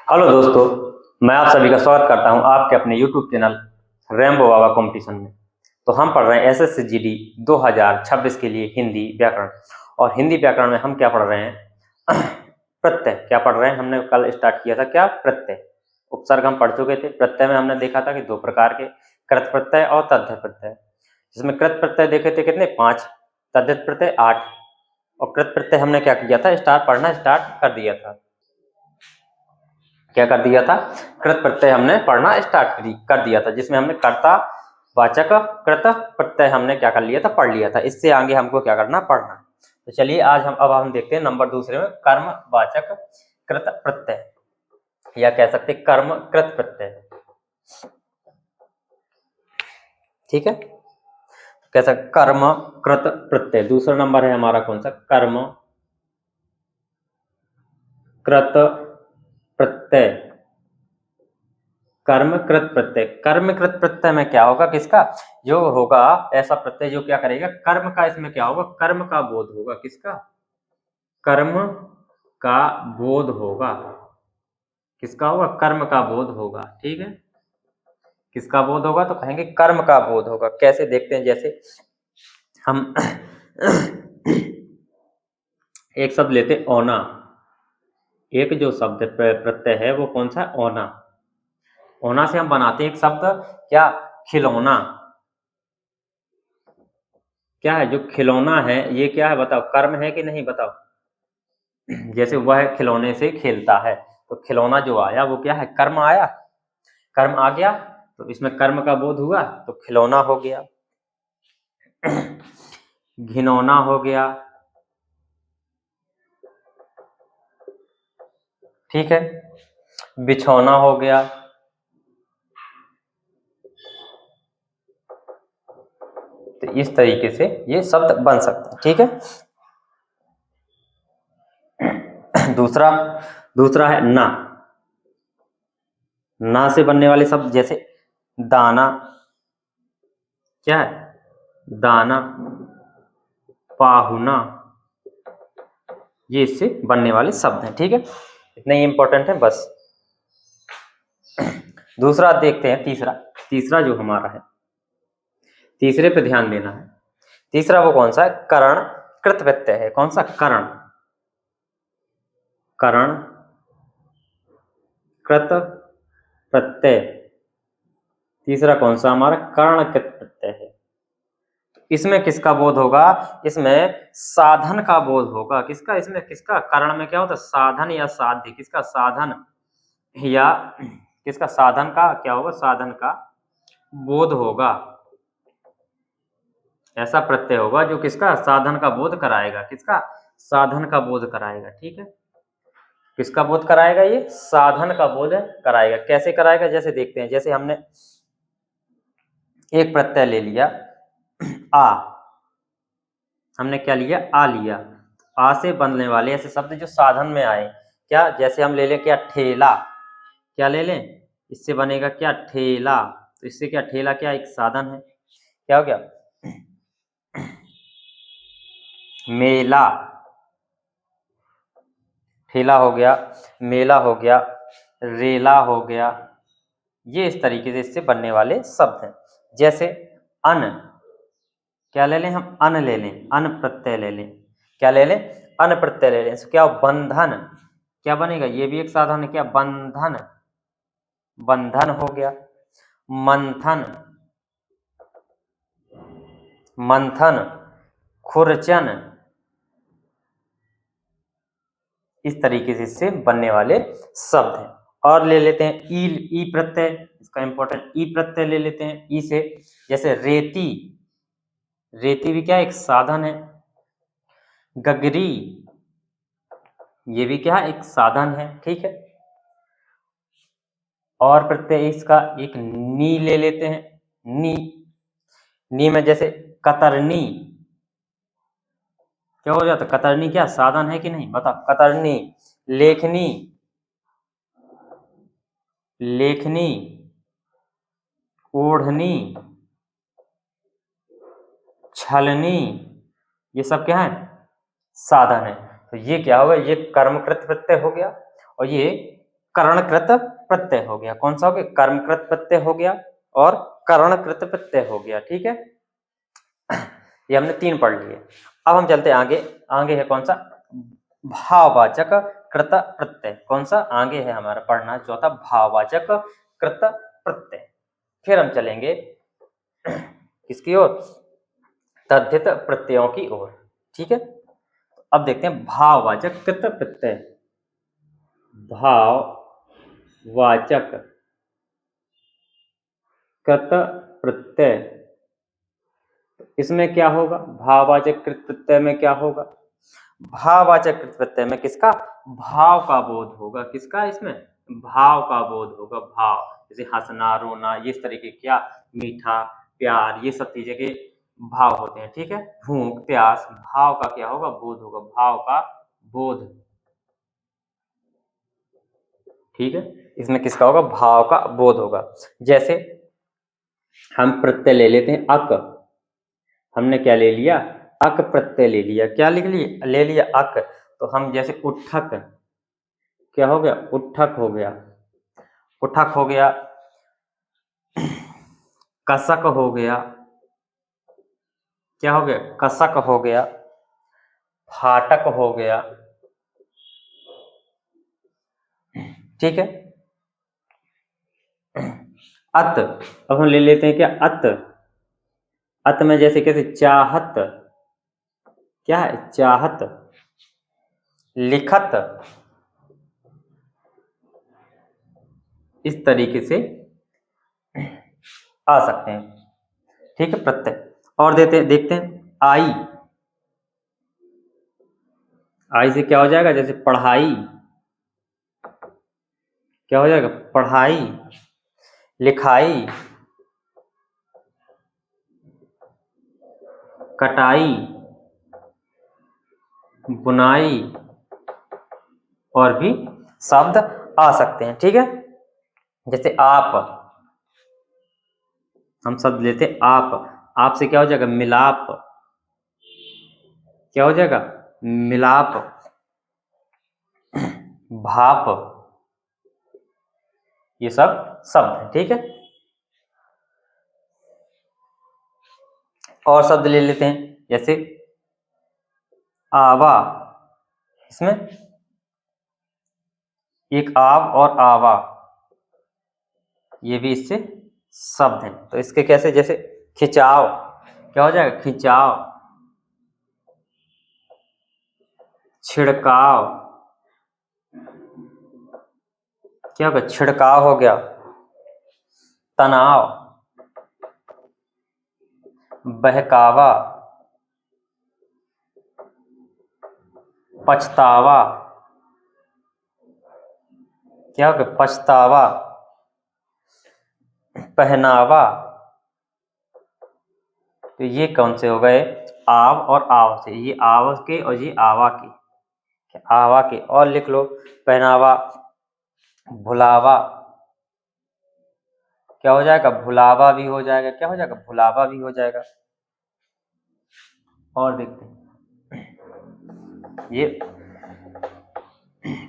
Hello दोस्तों, मैं आप सभी का स्वागत करता हूं आपके अपने YouTube चैनल रेम्बो बाबा कंपटीशन में। तो हम पढ़ रहे हैं SSCGD 2026 के लिए हिंदी व्याकरण। और हिंदी व्याकरण में हम क्या पढ़ रहे हैं? प्रत्यय। क्या पढ़ रहे हैं? हमने कल स्टार्ट किया था क्या? प्रत्यय। उपसर्ग हम पढ़ चुके थे। प्रत्यय में हमने देखा था कि दो प्रकार के, कृत प्रत्यय और तद्धित प्रत्यय। जिसमें कृत प्रत्यय देखे थे कितने? 5, तद्धित प्रत्यय 8। और कृत प्रत्यय हमने क्या किया था? पढ़ना स्टार्ट कर दिया था। क्या कर दिया था? कृत प्रत्यय हमने पढ़ना स्टार्ट कर दिया था, जिसमें हमने कर्ता वाचक कृत प्रत्यय हमने क्या कर लिया था? पढ़ लिया था। इससे आगे हमको क्या करना? पढ़ना। तो चलिए आज हम देखते हैं नंबर दूसरे में कर्म वाचक कृत प्रत्यय, या कह सकते कर्म कृत प्रत्यय। ठीक है, कैसा? कर्म कृत प्रत्यय। दूसरा नंबर है हमारा कौन सा? कर्म कृत प्रत्यय। कर्मकृत प्रत्यय। कर्मकृत प्रत्यय में क्या होगा? किसका जो होगा? ऐसा प्रत्यय जो क्या करेगा? कर्म का। इसमें क्या होगा? कर्म का बोध होगा। किसका? कर्म का बोध होगा। किसका होगा? कर्म का बोध होगा। ठीक है, किसका बोध होगा? तो कहेंगे कर्म का बोध होगा। कैसे? देखते हैं। जैसे हम एक शब्द लेते ओना। एक जो शब्द प्रत्यय है वो कौन सा? ओना। ओना से हम बनाते हैं एक शब्द क्या? खिलौना। क्या है? जो खिलौना है ये क्या है? बताओ, कर्म है कि नहीं? बताओ। जैसे वह खिलौने से खेलता है, तो खिलौना जो आया वो क्या है? कर्म आया। कर्म आ गया, तो इसमें कर्म का बोध हुआ, तो खिलौना हो गया। घिनौना हो गया। ठीक है, बिछौना हो गया। तो इस तरीके से ये शब्द बन सकते हैं। ठीक है, दूसरा है ना। ना से बनने वाले शब्द जैसे दाना। क्या है? दाना। पाहुना। ये इससे बनने वाले शब्द हैं। ठीक है, इतने ही इंपॉर्टेंट है बस। दूसरा देखते हैं। तीसरा जो हमारा है, तीसरे पे ध्यान देना है। तीसरा वो कौन सा है? करण कृत प्रत्यय है। कौन सा? करण। करण कृत प्रत्यय। तीसरा कौन सा हमारा? कर्ण कृत प्रत्यय है। इसमें किसका बोध होगा? इसमें साधन का बोध होगा। किसका? इसमें किसका? करण में क्या होता है? साधन या साध्य। किसका? साधन या किसका? साधन का क्या होगा? साधन का बोध होगा। ऐसा प्रत्यय होगा जो किसका? साधन का बोध कराएगा। किसका? साधन का बोध कराएगा। ठीक है, किसका बोध कराएगा? ये साधन का बोध कराएगा। कैसे कराएगा? जैसे देखते हैं। जैसे हमने एक प्रत्यय ले लिया आ। हमने क्या लिया? आ लिया। आ से बनने वाले ऐसे शब्द जो साधन में आए, क्या? जैसे हम ले लें क्या? ठेला। क्या ले लें? इससे बनेगा क्या? ठेला। तो इससे क्या? ठेला क्या? एक साधन है। क्या हो गया? मेला। ठेला हो गया, मेला हो गया, रेला हो गया। ये इस तरीके से इससे बनने वाले शब्द हैं। जैसे अन। क्या ले लें हम? अन ले लें। अन प्रत्यय ले लें। क्या ले लें? अन प्रत्यय ले लें। तो क्या? बंधन। क्या बनेगा? ये भी एक साधन है। क्या? बंधन। बंधन हो गया। मंथन। मंथन। खुरचन। इस तरीके से इससे बनने वाले शब्द हैं। और ले लेते हैं ई प्रत्यय। इसका इंपॉर्टेंट ई प्रत्यय ले लेते हैं। ई से जैसे रेती। रेती भी क्या? एक साधन है। गगरी। ये भी क्या? एक साधन है। ठीक है, और प्रत्यय इसका एक नी ले लेते हैं। नी। नी में जैसे कतरनी। क्या हो जाता? कतरनी क्या साधन है कि नहीं? बताओ। कतरनी। लेखनी। लेखनी। ओढ़नी। छलनी। ये सब क्या है? साधन है। तो ये क्या होगा? ये कर्मकृत प्रत्यय हो गया, और ये कर्णकृत प्रत्यय हो गया। कौन सा हो गया? कर्मकृत प्रत्यय हो गया और कर्णकृत प्रत्यय हो गया। ठीक है, ये हमने 3 पढ़ लिए। अब हम चलते आगे। आगे है कौन सा? भाववाचक कृत प्रत्यय। कौन सा आगे है हमारा पढ़ना? चौथा, भाववाचक कृत प्रत्यय। फिर हम चलेंगे किसकी ओर? तद्धित प्रत्ययों की ओर। ठीक है, अब देखते हैं भाववाचक कृत प्रत्यय। भाववाचक कृत प्रत्यय, इसमें क्या होगा? भाववाचक कृत प्रत्यय में क्या होगा? भाववाचक कृत प्रत्यय में किसका? भाव का बोध होगा। किसका? इसमें भाव का बोध होगा। भाव जैसे हंसना, रोना, ये इस तरीके क्या, मीठा, प्यार, ये सब चीजें के भाव होते हैं। ठीक है, भूख, प्यास, भाव का क्या होगा? बोध होगा। भाव का बोध। ठीक है, इसमें किसका होगा? भाव का बोध होगा। जैसे हम प्रत्यय ले लेते हैं अक। हमने क्या ले लिया? अक प्रत्यय ले लिया। क्या लिख लिए? ले लिया अक। तो हम जैसे उठक, क्या हो गया? उठक हो गया। उठक हो गया, कसक हो गया। क्या हो गया? कसक हो गया। फाटक हो गया। ठीक है, अत। अब हम ले लेते हैं क्या? अत। अत में जैसे कैसे? चाहत, क्या है? चाहत। लिखत, इस तरीके से आ सकते हैं। ठीक है, प्रत्यय और देखते हैं आई। आई से क्या हो जाएगा? जैसे पढ़ाई, क्या हो जाएगा? पढ़ाई। लिखाई, कटाई, बुनाई, और भी शब्द आ सकते हैं। ठीक है, जैसे आप, हम शब्द लेते आप से क्या हो जाएगा? मिलाप। क्या हो जाएगा? मिलाप। भाप, ये सब शब्द है। ठीक है, और शब्द ले लेते हैं जैसे आवा। इसमें एक आव और आवा, ये भी इससे शब्द हैं। तो इसके कैसे? जैसे खिंचाव, क्या हो जाएगा? खिंचाव। छिड़काव, क्या हो गया? छिड़काव हो गया। तनाव, बहकावा, पछतावा, क्या हो गया? पछतावा। पहनावा। तो ये कौन से हो गए? आव और आव से। ये आव के और ये आवा के, आवा के। और लिख लो पहनावा, भुलावा। क्या हो जाएगा? भुलावा भी हो जाएगा। क्या हो जाएगा? भुलावा भी हो जाएगा। और देखते हैं, ये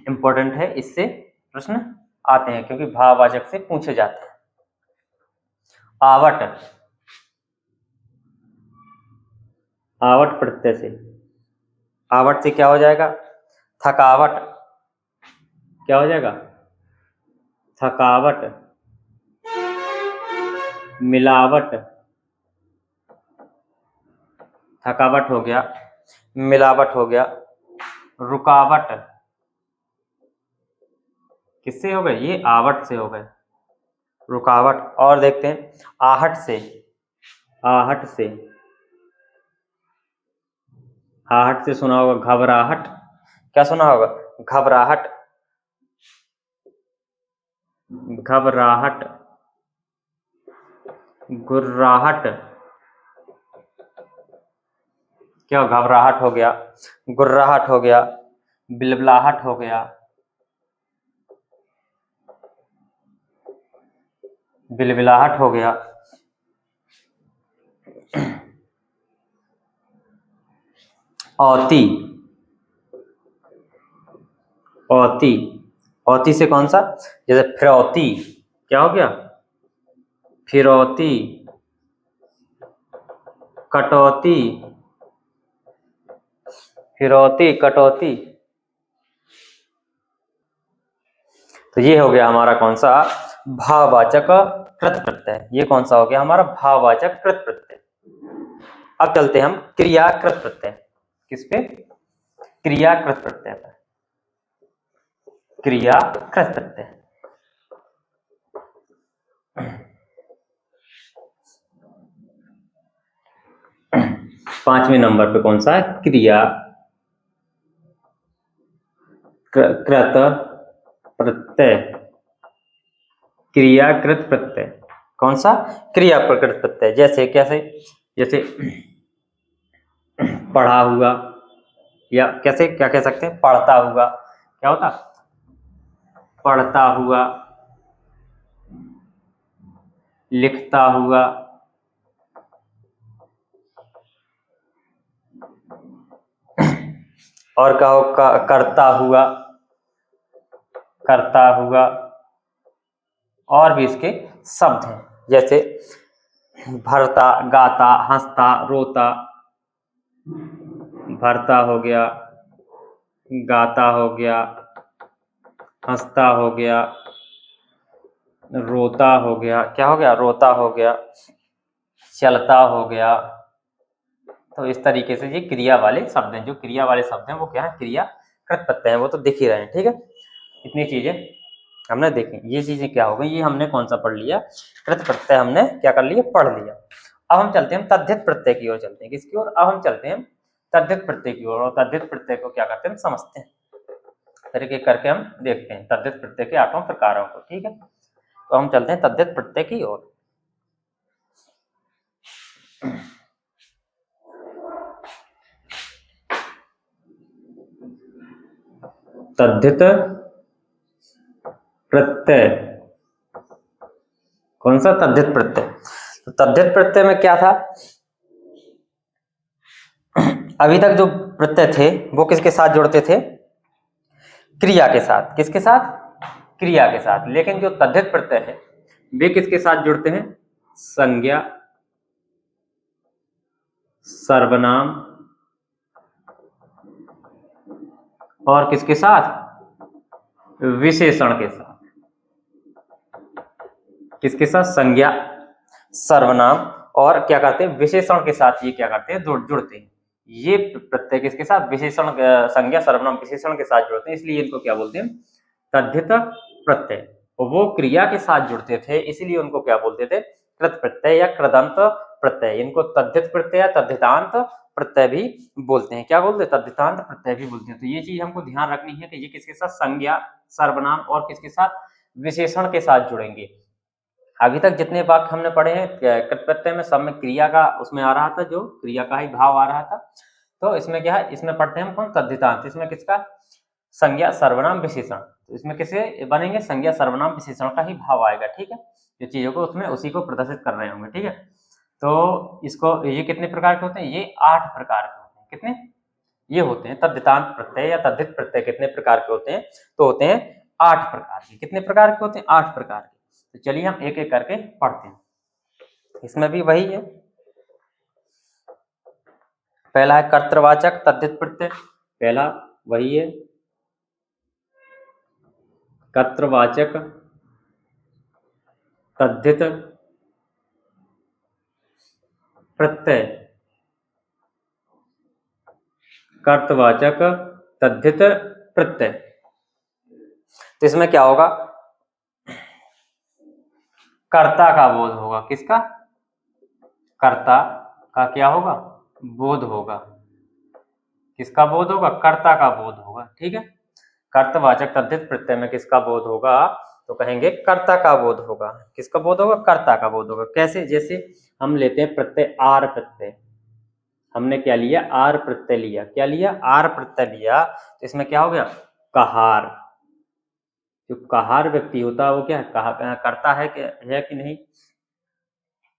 इंपॉर्टेंट है, इससे प्रश्न आते हैं क्योंकि भाववाचक से पूछे जाते हैं। आवट, आवट प्रत्यय से। आवट से क्या हो जाएगा? थकावट। क्या हो जाएगा? थकावट। मिलावट, थकावट हो गया, मिलावट हो गया। रुकावट, किससे हो गए? ये आवट से हो गए, रुकावट। और देखते हैं आहट से। आहट से, आहट से सुना होगा घबराहट। क्या सुना होगा? घबराहट। घबराहट, गुर्राहट। क्या? घबराहट हो गया, गुर्राहट हो गया, बिलबिलाहट हो गया, बिलबिलाहट हो गया। औती, औती। औती से कौन सा, जैसे फिरौती, क्या हो गया, फिरौती, कटौती, फिरौती, कटौती। तो ये हो गया हमारा कौन सा, भाववाचक कृत प्रत्यय। ये कौन सा हो गया हमारा, भाववाचक कृत प्रत्यय। अब चलते हैं हम क्रियाकृत प्रत्यय, किस पे, क्रियाकृत प्रत्यय पर। क्रियाकृत प्रत्यय 5वें नंबर पे कौन सा है, क्रिया कृत प्रत्यय। क्रियाकृत प्रत्यय कौन सा, क्रियाकृत प्रत्यय। जैसे कैसे, जैसे पढ़ा हुआ, या कैसे क्या कह सकते हैं, पढ़ता हुआ, क्या होता, पढ़ता हुआ, लिखता हुआ, और कहो करता हुआ, करता हुआ। और भी इसके शब्द हैं, जैसे भरता, गाता, हंसता, रोता। भरता हो गया, गाता हो गया, हंसता हो गया, रोता हो गया, क्या हो गया, रोता हो गया, चलता हो गया। तो इस तरीके से ये क्रिया वाले शब्द हैं। जो क्रिया वाले शब्द हैं वो क्या है, क्रियाकृत प्रत्यय है। वो तो दिख ही रहे हैं, ठीक है। इतनी चीजें हमने देखी। ये चीजें क्या हो गई, ये हमने कौन सा पढ़ लिया, कृत प्रत्यय हमने क्या कर लिया, पढ़ लिया। अब हम चलते हैं तद्धित प्रत्यय की ओर, चलते हैं किसकी ओर, अब हम चलते हैं तद्धित प्रत्यय की ओर। और तद्धित प्रत्यय को क्या करते हैं, हम समझते हैं, तरीके करके हम देखते हैं तद्धित प्रत्यय के 8 प्रकारों को, ठीक है। तो हम चलते हैं तद्धित प्रत्यय की ओर। तद्धित प्रत्यय कौन सा, तद्धित प्रत्यय। तो तद्धित प्रत्यय में क्या था, अभी तक जो प्रत्यय थे वो किसके साथ जुड़ते थे, क्रिया के साथ। किसके साथ, क्रिया के साथ। लेकिन जो तद्धित प्रत्यय है वे किसके साथ जुड़ते हैं, संज्ञा, सर्वनाम, और किसके साथ, विशेषण के साथ। किसके साथ, संज्ञा, सर्वनाम, और क्या करते हैं, विशेषण के साथ ये क्या करते हैं, जुड़ते हैं। ये प्रत्यय किसके साथ, विशेषण, संज्ञा, सर्वनाम, विशेषण के साथ जुड़ते हैं, इसलिए इनको क्या बोलते हैं, तद्धित प्रत्यय। वो क्रिया के साथ जुड़ते थे, इसीलिए उनको क्या बोलते थे, कृत प्रत्यय या कृदंत प्रत्यय। इनको तद्धित प्रत्यय या तद्धितांत प्रत्यय भी बोलते हैं। क्या बोलते हैं, तद्धितांत प्रत्यय भी बोलते हैं। तो ये चीज हमको ध्यान रखनी है कि ये किसके साथ, संज्ञा, सर्वनाम और किसके साथ, विशेषण के साथ जुड़ेंगे। अभी तक जितने वाक्य हमने पढ़े हैं कृत प्रत्यय में, सब में क्रिया का उसमें आ रहा था, जो क्रिया का ही भाव आ रहा था। तो इसमें क्या है, इसमें पढ़ते हैं हम कौन, तद्धितांत। इसमें किसका, संज्ञा, सर्वनाम, विशेषण। तो इसमें किसे बनेंगे, संज्ञा, सर्वनाम, विशेषण का ही भाव आएगा, ठीक है। जो चीजों को उसमें उसी को प्रदर्शित कर रहे होंगे, ठीक है। तो इसको, ये कितने प्रकार के होते हैं, ये 8 प्रकार के होते हैं। कितने, ये होते हैं तद्धितांत प्रत्यय या तद्धित प्रत्यय। कितने प्रकार के होते हैं, तो होते हैं 8 प्रकार के। कितने प्रकार के होते हैं, 8 प्रकार के। तो चलिए हम एक एक करके पढ़ते हैं। इसमें भी वही है। पहला है कर्तृवाचक तद्धित प्रत्यय, पहला वही है, कर्तृवाचक तद्धित प्रत्यय। कर्तृवाचक तद्धित प्रत्यय। तो इसमें क्या होगा, कर्ता का बोध होगा। किसका, कर्ता का क्या होगा, बोध होगा। किसका बोध होगा, कर्ता का बोध होगा, ठीक है। कर्तवाचक तद्धित प्रत्यय में किसका बोध होगा, तो कहेंगे कर्ता का बोध होगा। किसका बोध होगा, कर्ता का बोध होगा। कैसे, जैसे हम लेते हैं प्रत्यय आर प्रत्यय। हमने क्या लिया, आर प्रत्यय लिया। क्या लिया, आर प्रत्यय लिया। तो इसमें क्या हो गया, कहार। जो कहार व्यक्ति होता है वो क्या है, करता है कि नहीं,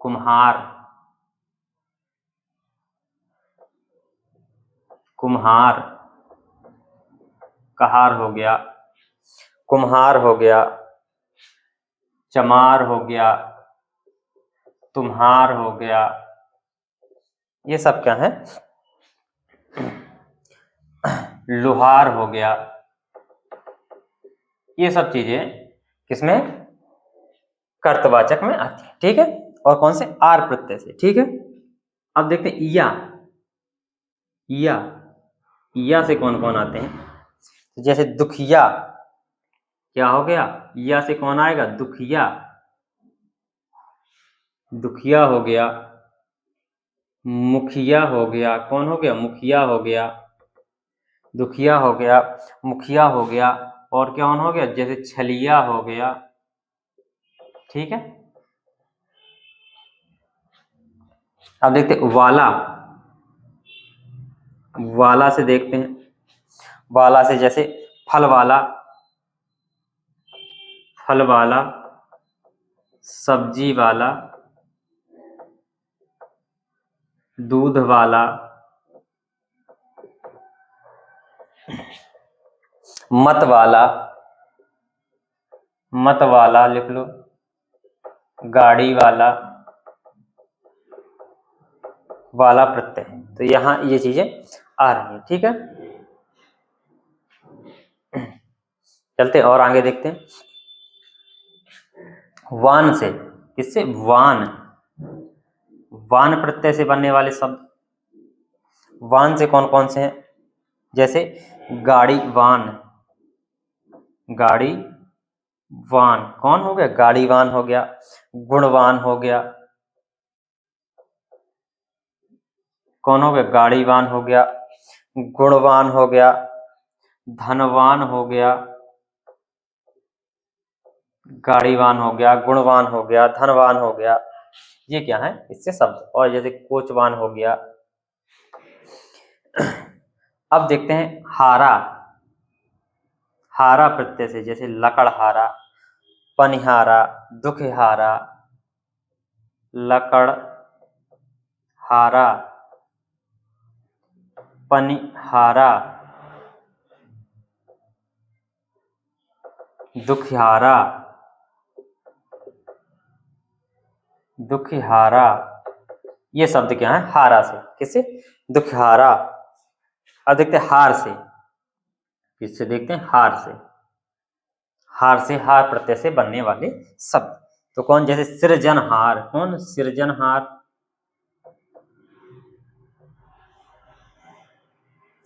कुम्हार, कुम्हार, कहार हो गया। कुम्हार हो गया, चमार हो गया, तुम्हार हो गया, ये सब क्या है? लोहार हो गया। ये सब चीजें किसमें? कर्तवाचक में आती है। ठीक है, और कौन से? आर प्रत्यय से। ठीक है, अब देखते हैं या। या से कौन कौन आते हैं? जैसे दुखिया, क्या हो गया? या से कौन आएगा? दुखिया। दुखिया हो गया, मुखिया हो गया। कौन हो गया? मुखिया हो गया। दुखिया हो गया, मुखिया हो गया, और कौन हो गया? जैसे छलिया हो गया। ठीक है, अब देखते हैं वाला। वाला से देखते हैं, वाला से जैसे फल वाला, फल वाला, सब्जी वाला, दूध वाला, मत वाला, मत वाला लिख लो, गाड़ी वाला, वाला प्रत्यय। तो यहाँ ये चीजें आ रही हैं। ठीक है, चलते और आगे देखते हैं। वान से, किससे? वान। वान प्रत्यय से बनने वाले शब्द, वान से कौन कौन से हैं? जैसे गाड़ी वान, गाड़ी वान। कौन हो गया? गाड़ीवान हो गया, गुणवान हो गया। कौन हो गया? गाड़ीवान हो गया, गुणवान हो गया, धनवान हो गया, गाड़ीवान हो गया, गुणवान हो गया, धनवान हो गया। ये क्या है? इससे शब्द। और जैसे कोचवान हो गया। अब देखते हैं हारा। हारा प्रत्यय से जैसे लकड़हारा, पनिहारा, दुखहारा, लकड़ हारा, पनिहारा, दुखहारा, दुखहारा। ये शब्द क्या है? हारा से। किससे? दुखहारा। अब देखते हैं हार से। किससे देखते हैं? हार से। हार से, हार प्रत्यय से बनने वाले शब्द। तो कौन? जैसे सृजनहार। कौन? सृजनहार।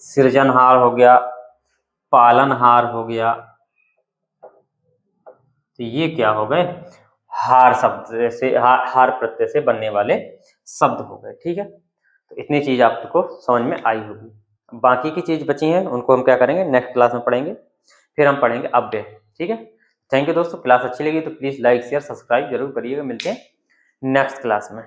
सृजनहार हो गया, पालनहार हो गया। तो ये क्या हो गए? हार शब्द से, हार प्रत्यय से बनने वाले शब्द हो गए। ठीक है, तो इतनी चीज आपको समझ में आई होगी। बाकी की चीज बची हैं, उनको हम क्या करेंगे? नेक्स्ट क्लास में पढ़ेंगे। फिर हम पढ़ेंगे अव्यय। ठीक है, थैंक यू दोस्तों। क्लास अच्छी लगी तो प्लीज लाइक शेयर सब्सक्राइब जरूर करिएगा। मिलते हैं नेक्स्ट क्लास में।